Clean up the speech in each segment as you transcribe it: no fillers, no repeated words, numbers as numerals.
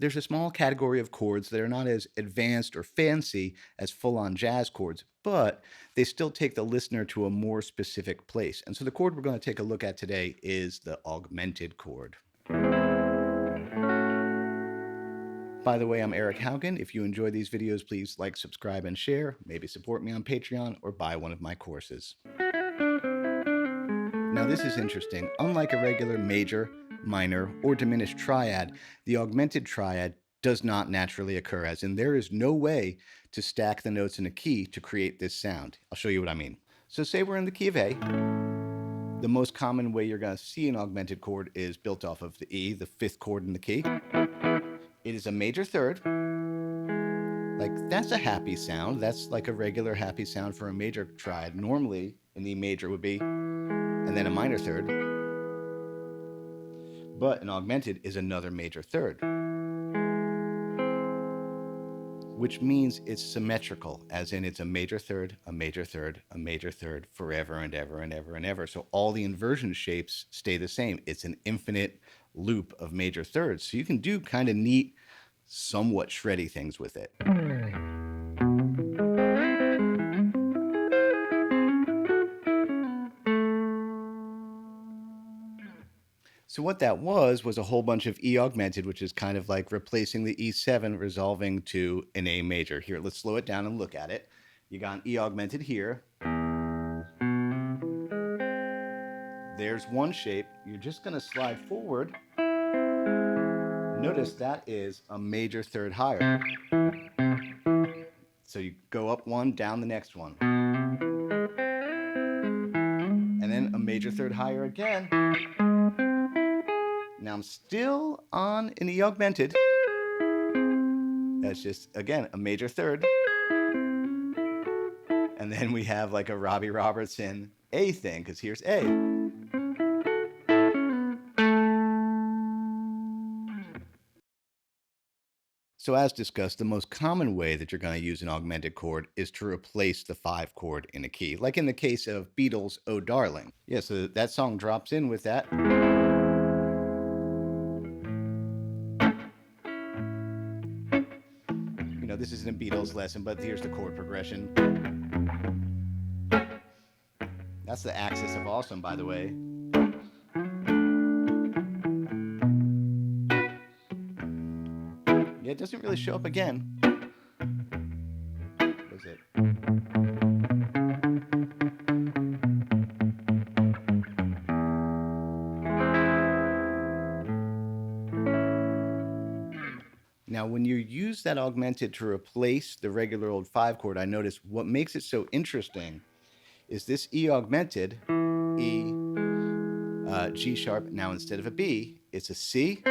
there's a small category of chords that are not as advanced or fancy as full-on jazz chords, but they still take the listener to a more specific place. And so the chord we're going to take a look at today is the augmented chord. By the way, I'm Eric Haugen. If you enjoy these videos, please like, subscribe, and share. Maybe support me on Patreon or buy one of my courses. Now this is interesting. Unlike a regular major, minor, or diminished triad, the augmented triad does not naturally occur, as in there is no way to stack the notes in a key to create this sound. I'll show you what I mean. So say we're in the key of A. The most common way you're going to see an augmented chord is built off of the E, the fifth chord in the key. It is a major third. Like, that's a happy sound. That's like a regular happy sound for a major triad. Normally, an E major would be, and then a minor third. But an augmented is another major third, which means it's symmetrical, as in it's a major third, a major third, a major third, forever and ever and ever and ever. So all the inversion shapes stay the same. It's an infinite loop of major thirds. So you can do kind of neat, somewhat shreddy things with it. So what that was a whole bunch of E augmented, which is kind of like replacing the E7, resolving to an A major. Here, let's slow it down and look at it. You got an E augmented here. There's one shape. You're just going to slide forward. Notice that is a major third higher. So you go up one, down the next one. And then a major third higher again. Now I'm still on an E augmented. That's just, again, a major third. And then we have like a Robbie Robertson A thing, because here's A. So as discussed, the most common way that you're going to use an augmented chord is to replace the 5 chord in a key, like in the case of Beatles' Oh Darling. Yeah, so that song drops in with that. You know, this isn't a Beatles lesson, but here's the chord progression. That's the axis of awesome, by the way. Yeah, it doesn't really show up again. What is it? Now, when you use that augmented to replace the regular old 5 chord, I notice what makes it so interesting is this E augmented, E, G sharp. Now, instead of a B, it's a C.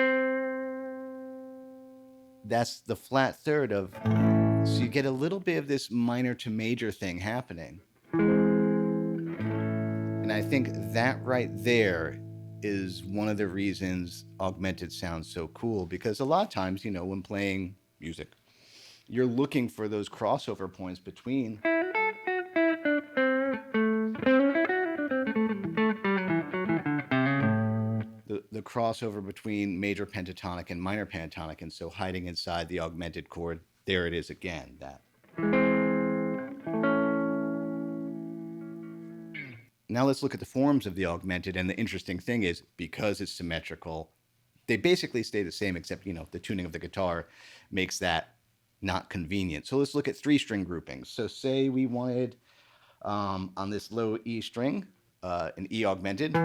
That's the flat third of, so you get a little bit of this minor to major thing happening. And I think that right there is one of the reasons augmented sounds so cool, because a lot of times, you know, when playing music, you're looking for those crossover points between the crossover between major pentatonic and minor pentatonic, and so hiding inside the augmented chord, there it is again, that. Now let's look at the forms of the augmented, and the interesting thing is, because it's symmetrical, they basically stay the same, except, you know, the tuning of the guitar makes that not convenient. So let's look at 3-string groupings. So say we wanted, on this low E string, an E augmented.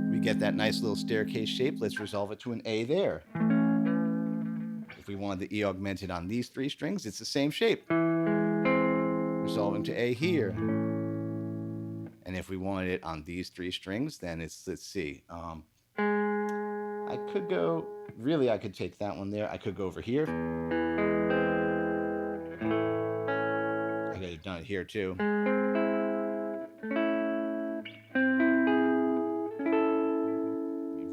We get that nice little staircase shape. Let's resolve it to an A there. If we wanted the E augmented on these 3 strings, it's the same shape. Resolving to A here. And if we wanted it on these 3 strings, then it's, let's see. I could go, really, I could take that one there. I could go over here. I could have done it here too.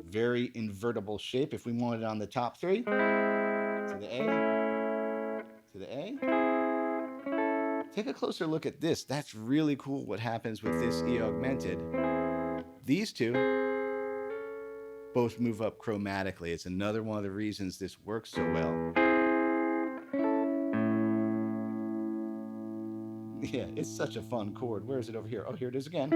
Very invertible shape. If we wanted it on the top 3, to the A, to the A. Take a closer look at this. That's really cool what happens with this E augmented. These two both move up chromatically. It's another one of the reasons this works so well. Yeah, it's such a fun chord. Where is it over here? Oh, here it is again.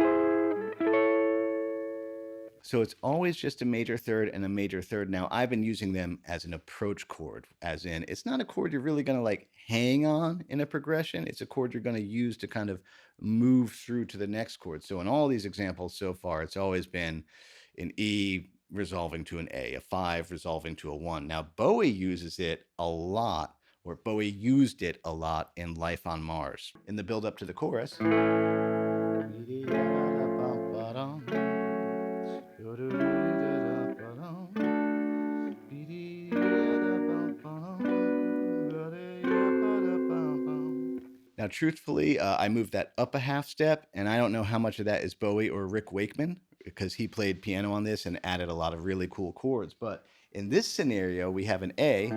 So it's always just a major third and a major third. Now, I've been using them as an approach chord, as in it's not a chord you're really going to like hang on in a progression. It's a chord you're going to use to kind of move through to the next chord. So in all these examples so far, it's always been an E resolving to an A 5 resolving to a 1. Now, Bowie uses it a lot, or Bowie used it a lot in Life on Mars. In the build up to the chorus. Now, truthfully, I moved that up a half step, and I don't know how much of that is Bowie or Rick Wakeman, because he played piano on this and added a lot of really cool chords. But in this scenario, we have an A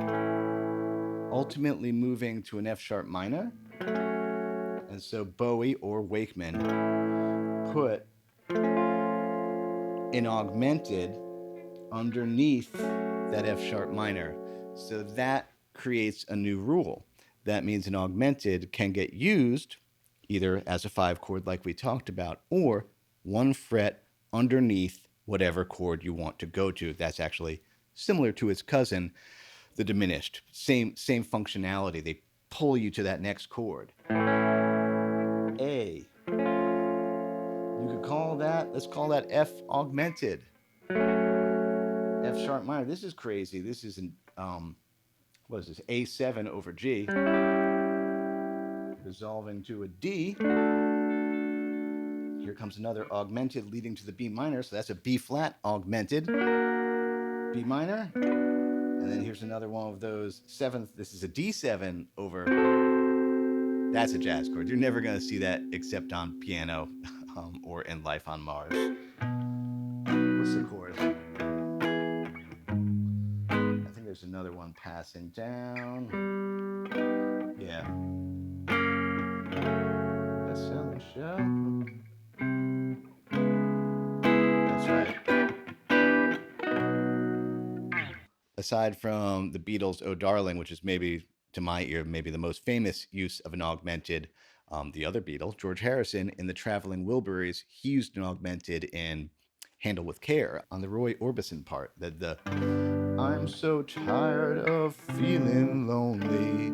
ultimately moving to an F sharp minor. And so Bowie or Wakeman put an augmented underneath that F sharp minor. So that creates a new rule. That means an augmented can get used either as a 5 chord like we talked about, or 1 fret underneath whatever chord you want to go to. That's actually similar to its cousin, the diminished. Same functionality. They pull you to that next chord. A. You could call that, let's call that F augmented. F sharp minor. This is crazy. This is an what is this? A7 over G, resolving to a D. Here comes another augmented leading to the B minor. So that's a B flat augmented, B minor. And then here's another one of those seventh. This is a D7 over. That's a jazz chord. You're never going to see that except on piano or in Life on Mars. What's the chord? I think there's another one passing down. Yeah. That's on the show. That's right. Aside from the Beatles' "Oh Darling," which is maybe, to my ear, maybe the most famous use of an augmented, the other Beatle, George Harrison, in the Traveling Wilburys, he used an augmented in "Handle with Care" on the Roy Orbison part. The I'm so tired of feeling lonely.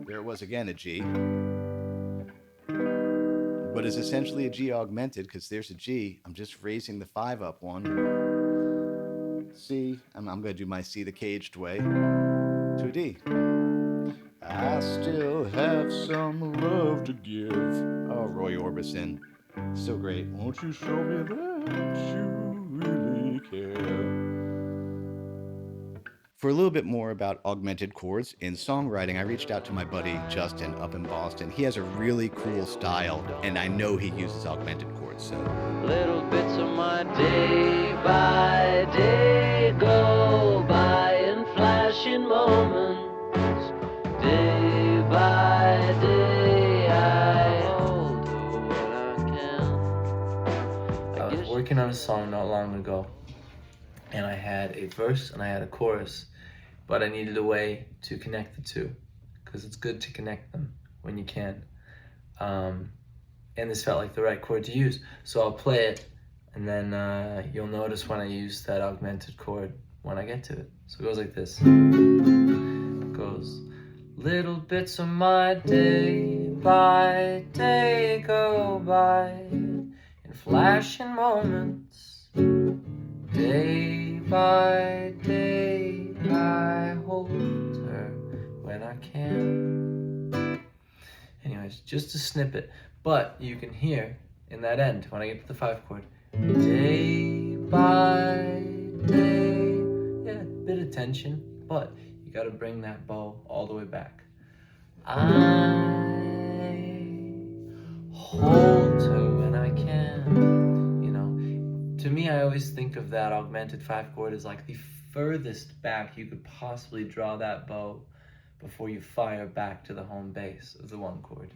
There it was again, a G. But it's essentially a G augmented because there's a G. I'm just raising the 5 up one. C. I'm going to do my C the caged way to a D. I still have some love to give. Oh, Roy Orbison. So great. Won't you show me that you really care? For a little bit more about augmented chords in songwriting, I reached out to my buddy Justin up in Boston. He has a really cool style, and I know he uses augmented chords. So little bits of my day by day go by in flashing moments. Day by day I hold her when I can. I was working on a song not long ago, and I had a verse and I had a chorus, but I needed a way to connect the two, because it's good to connect them when you can. And this felt like the right chord to use. So I'll play it, and then you'll notice when I use that augmented chord when I get to it. So it goes like this. It goes, little bits of my day by day go by in flashing moments. Day by day I hold her when I can. Anyways, just a snippet, but you can hear in that end when I get to the 5 chord. Day by day, yeah, bit of tension, but you gotta bring that bow all the way back. I hold her when I can. To me, I always think of that augmented 5 chord as like the furthest back you could possibly draw that bow before you fire back to the home base of the 1 chord.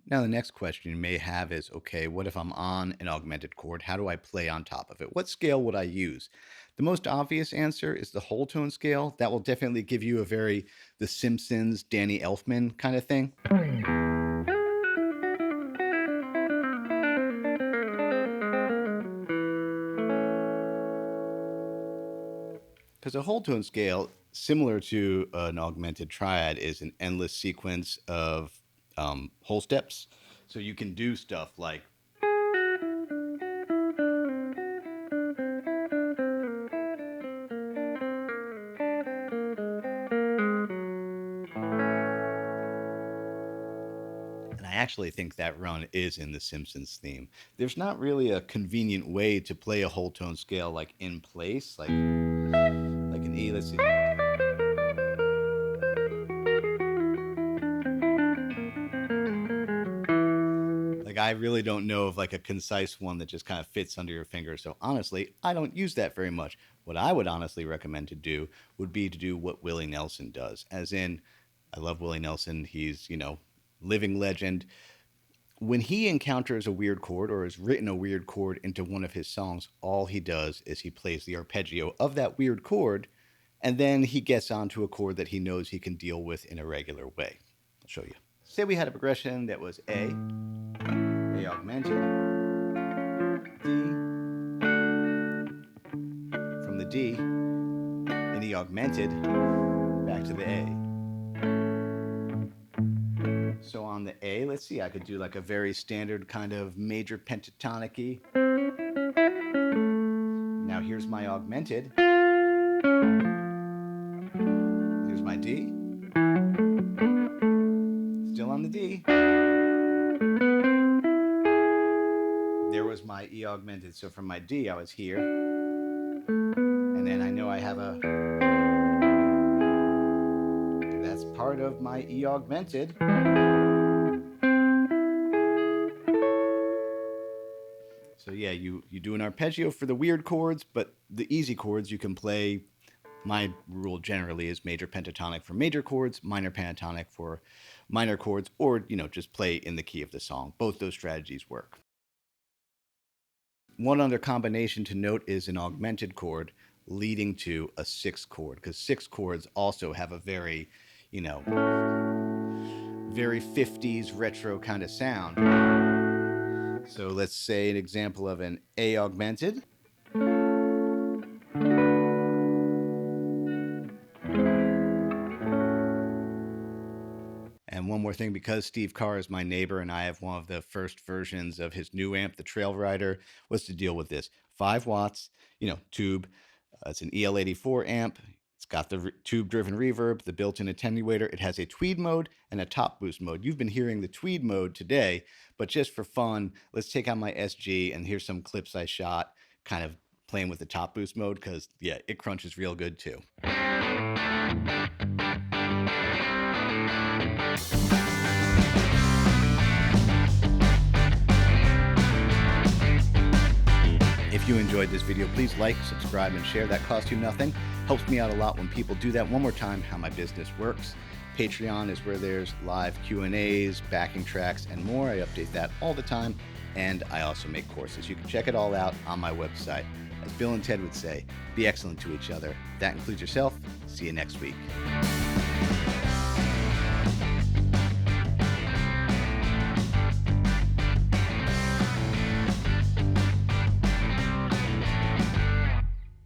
Now, the next question you may have is, okay, what if I'm on an augmented chord? How do I play on top of it? What scale would I use? The most obvious answer is the whole tone scale. That will definitely give you a very The Simpsons, Danny Elfman kind of thing. Because a whole tone scale, similar to an augmented triad, is an endless sequence of whole steps. So you can do stuff like I actually think that run is in the Simpsons theme. There's not really a convenient way to play a whole tone scale like in place, like an E. Let's see. Like I really don't know of like a concise one that just kind of fits under your finger. So honestly, I don't use that very much. What I would honestly recommend to do would be to do what Willie Nelson does. As in, I love Willie Nelson. He's, living legend. When he encounters a weird chord or has written a weird chord into one of his songs, all he does is he plays the arpeggio of that weird chord, and then he gets onto a chord that he knows he can deal with in a regular way. I'll show you. Say we had a progression that was A augmented, D, from the D, an E augmented, back to the A. So on the A, let's see, I could do like a very standard kind of major pentatonic-y. Now here's my augmented. Here's my D. Still on the D. There was my E augmented. So from my D, I was here. And then I know I have a... That's part of my E augmented. So yeah, you do an arpeggio for the weird chords, but the easy chords you can play. My rule generally is major pentatonic for major chords, minor pentatonic for minor chords, or just play in the key of the song. Both those strategies work. One other combination to note is an augmented chord leading to a sixth chord, because sixth chords also have a very, very 50s retro kind of sound. So let's say an example of an A augmented. And one more thing, because Steve Carr is my neighbor and I have one of the first versions of his new amp, the Trail Rider, was to deal with this. 5 watts, tube. It's an EL84 amp. It's got the tube-driven reverb, the built-in attenuator. It has a tweed mode and a top boost mode. You've been hearing the tweed mode today, but just for fun, let's take out my SG, and here's some clips I shot kind of playing with the top boost mode, because, yeah, it crunches real good too. If you enjoyed this video, please like, subscribe, and share. That costs you nothing. Helps me out a lot when people do that. One more time, how my business works. Patreon is where there's live Q&As, backing tracks, and more. I update that all the time, and I also make courses. You can check it all out on my website. As Bill and Ted would say, be excellent to each other. That includes yourself. See you next week.